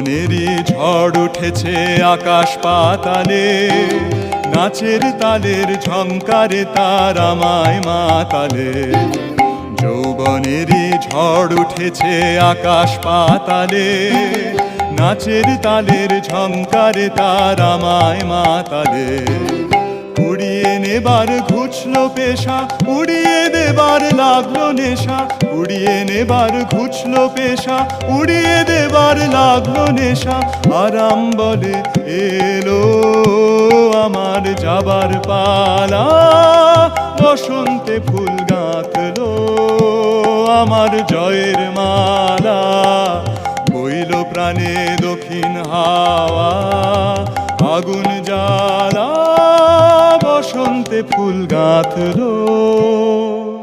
যৌবনেরই ঝড় উঠেছে আকাশ পাতালে, নাচের তালের ঝংকারে তার আমায় মাতালে। যৌবনেরই ঝড় উঠেছে আকাশ পাতালে, নাচের তালের ঝংকারে তার আমায় মাতালে। উড়িয়ে নেবার ঘুচলো পেশা, উড়িয়ে দেবার লাগলো নেশা, উড়িয়ে নেবার ঘুচলো পেশা, উড়িয়ে দেবার লাগলো নেশা। আরাম বলে এলো আমার যাবার পালা, বসন্তে ফুল গাঁথলো আমার জয়ের মালা। বইল প্রাণে দক্ষিণ হাওয়া, আগুন জ্বালা, বসন্তে ফুল গাঁথলো।